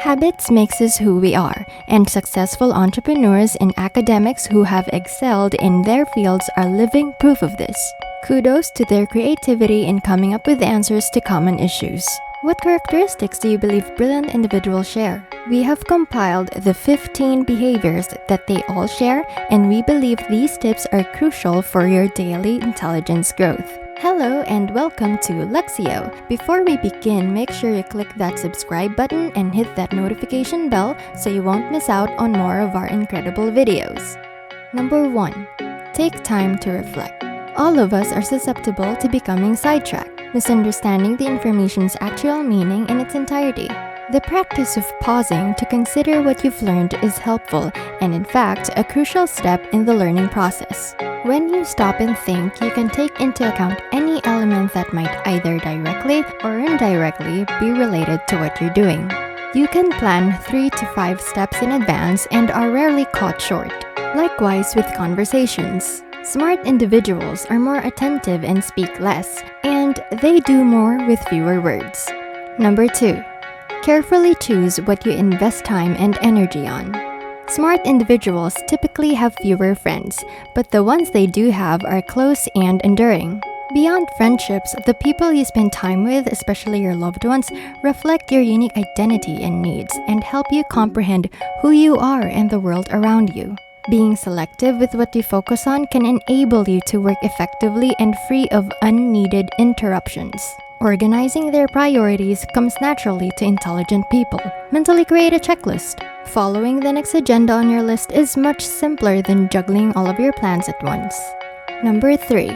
Habits makes us who we are, and successful entrepreneurs and academics who have excelled in their fields are living proof of this. Kudos to their creativity in coming up with answers to common issues. What characteristics do you believe brilliant individuals share? We have compiled the 15 behaviors that they all share, and we believe these tips are crucial for your daily intelligence growth. Hello and welcome to Luxsio. Before we begin, make sure you click that subscribe button and hit that notification bell so you won't miss out on more of our incredible videos. Number 1. Take time to reflect. All of us are susceptible to becoming sidetracked, misunderstanding the information's actual meaning in its entirety. The practice of pausing to consider what you've learned is helpful and, in fact, a crucial step in the learning process. When you stop and think, you can take into account any element that might either directly or indirectly be related to what you're doing. You can plan 3 to 5 steps in advance and are rarely caught short. Likewise with conversations. Smart individuals are more attentive and speak less, and they do more with fewer words. Number 2. Carefully choose what you invest time and energy on. Smart individuals typically have fewer friends, but the ones they do have are close and enduring. Beyond friendships, the people you spend time with, especially your loved ones, reflect your unique identity and needs and help you comprehend who you are and the world around you. Being selective with what you focus on can enable you to work effectively and free of unneeded interruptions. Organizing their priorities comes naturally to intelligent people. Mentally create a checklist. Following the next agenda on your list is much simpler than juggling all of your plans at once. Number 3.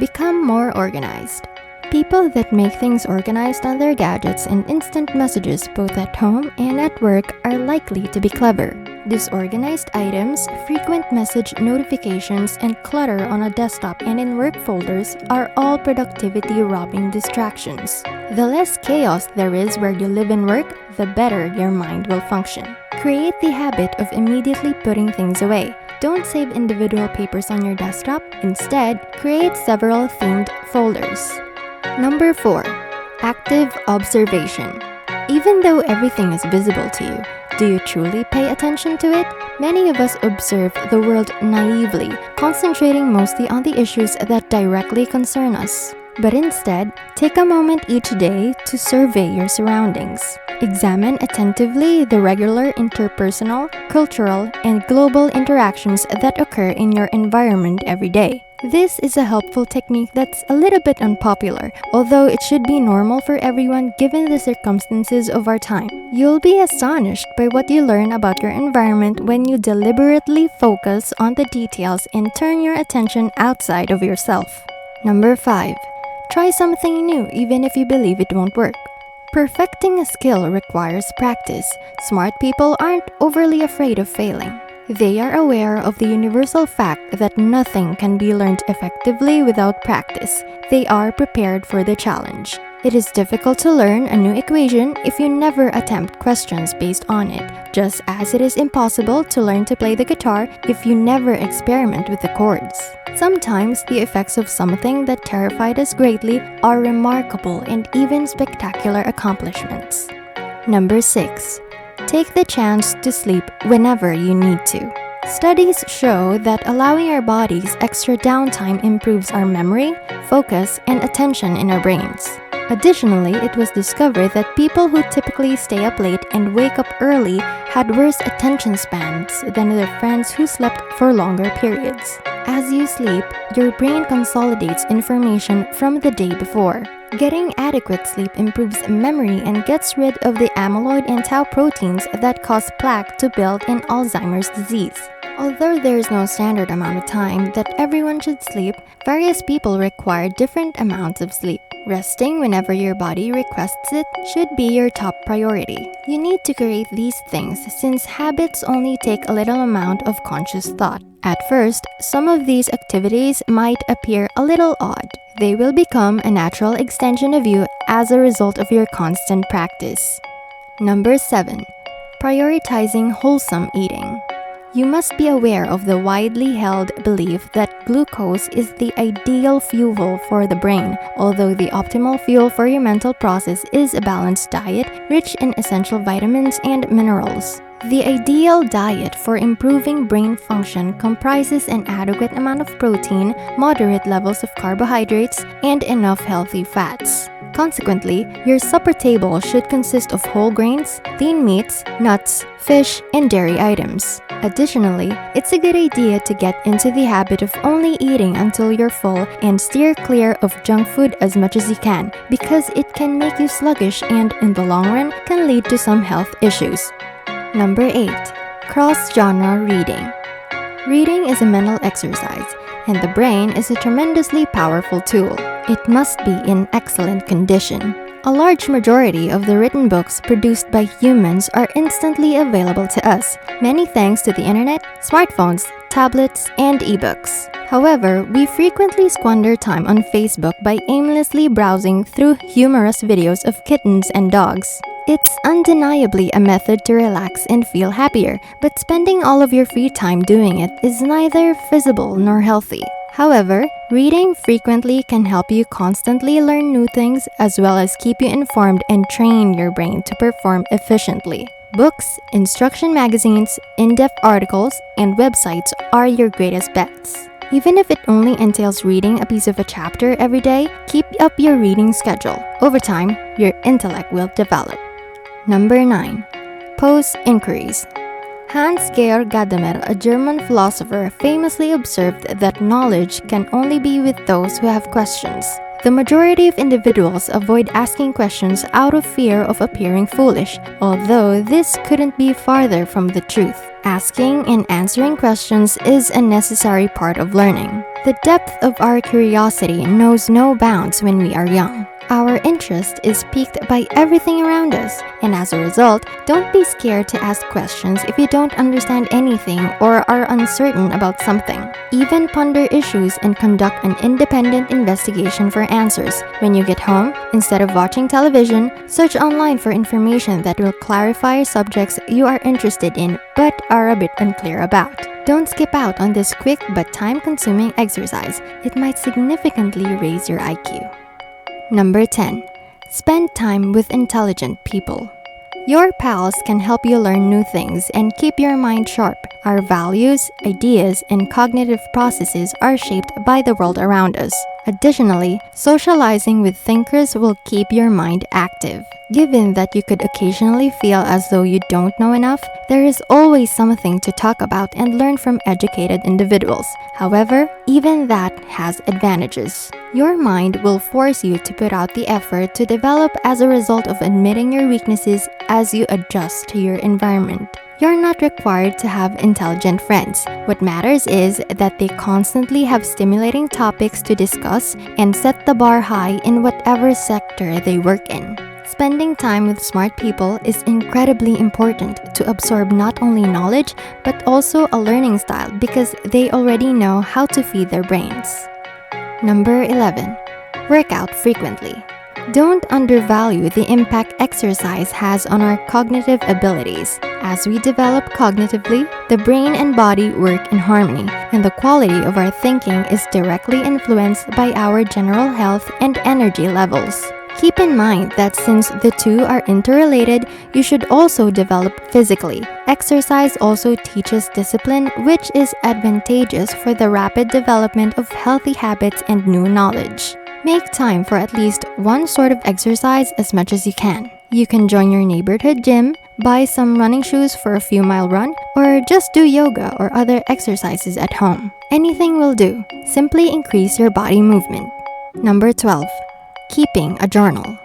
Become more organized. People that make things organized on their gadgets and instant messages both at home and at work are likely to be clever. Disorganized items, frequent message notifications, and clutter on a desktop and in work folders are all productivity-robbing distractions. The less chaos there is where you live and work, the better your mind will function. Create the habit of immediately putting things away. Don't save individual papers on your desktop. Instead, create several themed folders. Number 4. Active observation. Even though everything is visible to you, do you truly pay attention to it? Many of us observe the world naively, concentrating mostly on the issues that directly concern us. But instead, take a moment each day to survey your surroundings. Examine attentively the regular interpersonal, cultural, and global interactions that occur in your environment every day. This is a helpful technique that's a little bit unpopular, although it should be normal for everyone given the circumstances of our time. You'll be astonished by what you learn about your environment when you deliberately focus on the details and turn your attention outside of yourself. Number 5. Try something new even if you believe it won't work. Perfecting a skill requires practice. Smart people aren't overly afraid of failing. They are aware of the universal fact that nothing can be learned effectively without practice. They are prepared for the challenge. It is difficult to learn a new equation if you never attempt questions based on it, just as it is impossible to learn to play the guitar if you never experiment with the chords. Sometimes the effects of something that terrified us greatly are remarkable and even spectacular accomplishments. Number 6. Take the chance to sleep whenever you need to. Studies show that allowing our bodies extra downtime improves our memory, focus, and attention in our brains. Additionally, it was discovered that people who typically stay up late and wake up early had worse attention spans than their friends who slept for longer periods. As you sleep, your brain consolidates information from the day before. Getting adequate sleep improves memory and gets rid of the amyloid and tau proteins that cause plaque to build in Alzheimer's disease. Although there is no standard amount of time that everyone should sleep, various people require different amounts of sleep. Resting whenever your body requests it should be your top priority. You need to create these things since habits only take a little amount of conscious thought. At first, some of these activities might appear a little odd. They will become a natural extension of you as a result of your constant practice. Number 7. Prioritizing wholesome eating. You must be aware of the widely held belief that glucose is the ideal fuel for the brain, although the optimal fuel for your mental process is a balanced diet rich in essential vitamins and minerals. The ideal diet for improving brain function comprises an adequate amount of protein, moderate levels of carbohydrates, and enough healthy fats. Consequently, your supper table should consist of whole grains, lean meats, nuts, fish, and dairy items. Additionally, it's a good idea to get into the habit of only eating until you're full and steer clear of junk food as much as you can, because it can make you sluggish and, in the long run, can lead to some health issues. Number 8. Cross-genre reading. Reading is a mental exercise, and the brain is a tremendously powerful tool. It must be in excellent condition. A large majority of the written books produced by humans are instantly available to us, many thanks to the internet, smartphones, tablets, and ebooks. However, we frequently squander time on Facebook by aimlessly browsing through humorous videos of kittens and dogs. It's undeniably a method to relax and feel happier, but spending all of your free time doing it is neither feasible nor healthy. However, reading frequently can help you constantly learn new things as well as keep you informed and train your brain to perform efficiently. Books, instruction magazines, in-depth articles, and websites are your greatest bets. Even if it only entails reading a piece of a chapter every day, keep up your reading schedule. Over time, your intellect will develop. Number 9. Pose inquiries. Hans-Georg Gadamer, a German philosopher, famously observed that knowledge can only be with those who have questions. The majority of individuals avoid asking questions out of fear of appearing foolish, although this couldn't be farther from the truth. Asking and answering questions is a necessary part of learning. The depth of our curiosity knows no bounds when we are young. Our interest is piqued by everything around us, and as a result, don't be scared to ask questions if you don't understand anything or are uncertain about something. Even ponder issues and conduct an independent investigation for answers. When you get home, instead of watching television, search online for information that will clarify subjects you are interested in but are a bit unclear about. Don't skip out on this quick but time-consuming exercise. It might significantly raise your IQ. Number 10. Spend time with intelligent people. Your pals can help you learn new things and keep your mind sharp. Our values, ideas, and cognitive processes are shaped by the world around us. Additionally, socializing with thinkers will keep your mind active. Given that you could occasionally feel as though you don't know enough, there is always something to talk about and learn from educated individuals. However, even that has advantages. Your mind will force you to put out the effort to develop as a result of admitting your weaknesses as you adjust to your environment. You're not required to have intelligent friends. What matters is that they constantly have stimulating topics to discuss and set the bar high in whatever sector they work in. Spending time with smart people is incredibly important to absorb not only knowledge but also a learning style because they already know how to feed their brains. Number 11. Work out frequently. Don't undervalue the impact exercise has on our cognitive abilities. As we develop cognitively, the brain and body work in harmony, and the quality of our thinking is directly influenced by our general health and energy levels. Keep in mind that since the two are interrelated, you should also develop physically. Exercise also teaches discipline, which is advantageous for the rapid development of healthy habits and new knowledge. Make time for at least one sort of exercise as much as you can. You can join your neighborhood gym, buy some running shoes for a few-mile run, or just do yoga or other exercises at home. Anything will do. Simply increase your body movement. Number 12. Keeping a journal.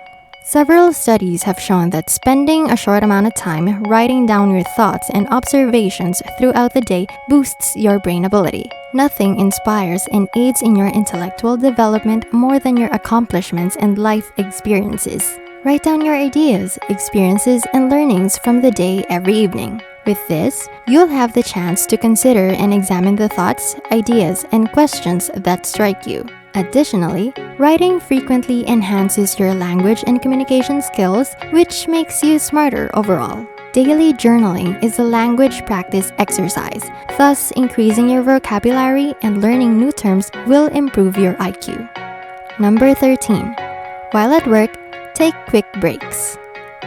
Several studies have shown that spending a short amount of time writing down your thoughts and observations throughout the day boosts your brain ability. Nothing inspires and aids in your intellectual development more than your accomplishments and life experiences. Write down your ideas, experiences, and learnings from the day every evening. With this, you'll have the chance to consider and examine the thoughts, ideas, and questions that strike you. Additionally, writing frequently enhances your language and communication skills, which makes you smarter overall. Daily journaling is a language practice exercise, thus increasing your vocabulary and learning new terms will improve your IQ. Number 13. While at work, take quick breaks.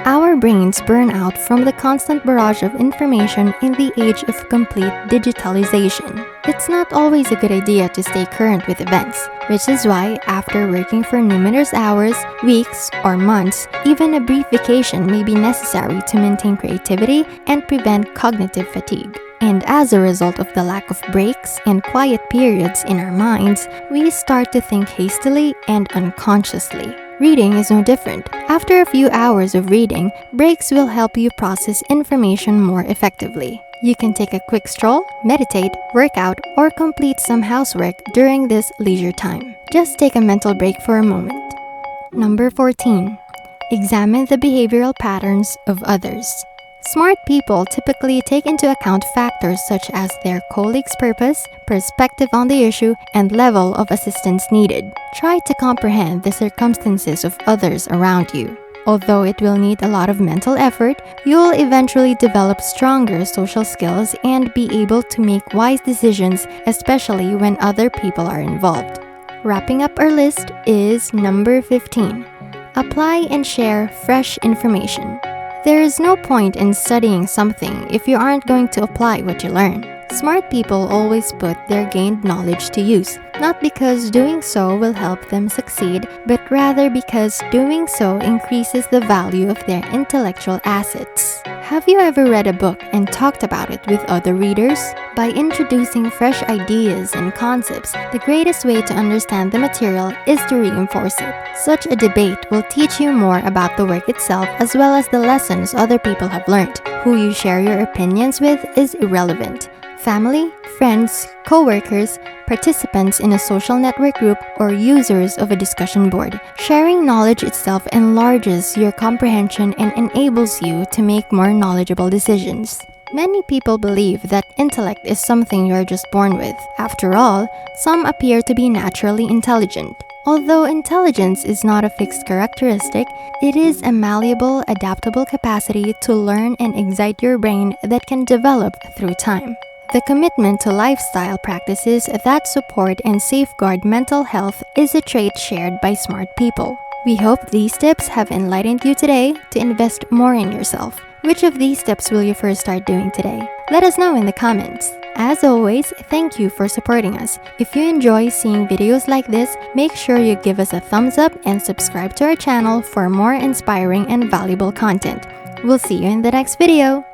Our brains burn out from the constant barrage of information in the age of complete digitalization. It's not always a good idea to stay current with events, which is why after working for numerous hours, weeks, or months, even a brief vacation may be necessary to maintain creativity and prevent cognitive fatigue. And as a result of the lack of breaks and quiet periods in our minds, we start to think hastily and unconsciously. Reading is no different. After a few hours of reading, breaks will help you process information more effectively. You can take a quick stroll, meditate, work out, or complete some housework during this leisure time. Just take a mental break for a moment. Number 14. Examine the behavioral patterns of others. Smart people typically take into account factors such as their colleagues' purpose, perspective on the issue, and level of assistance needed. Try to comprehend the circumstances of others around you. Although it will need a lot of mental effort, you will eventually develop stronger social skills and be able to make wise decisions, especially when other people are involved. Wrapping up our list is number 15. Apply and share fresh information. There is no point in studying something if you aren't going to apply what you learn. Smart people always put their gained knowledge to use, not because doing so will help them succeed, but rather because doing so increases the value of their intellectual assets. Have you ever read a book and talked about it with other readers? By introducing fresh ideas and concepts, the greatest way to understand the material is to reinforce it. Such a debate will teach you more about the work itself as well as the lessons other people have learned. Who you share your opinions with is irrelevant. Family, friends, co-workers, participants in a social network group, or users of a discussion board. Sharing knowledge itself enlarges your comprehension and enables you to make more knowledgeable decisions. Many people believe that intellect is something you're just born with. After all, some appear to be naturally intelligent. Although intelligence is not a fixed characteristic, it is a malleable, adaptable capacity to learn and excite your brain that can develop through time. The commitment to lifestyle practices that support and safeguard mental health is a trait shared by smart people. We hope these tips have enlightened you today to invest more in yourself. Which of these steps will you first start doing today? Let us know in the comments. As always, thank you for supporting us. If you enjoy seeing videos like this, make sure you give us a thumbs up and subscribe to our channel for more inspiring and valuable content. We'll see you in the next video.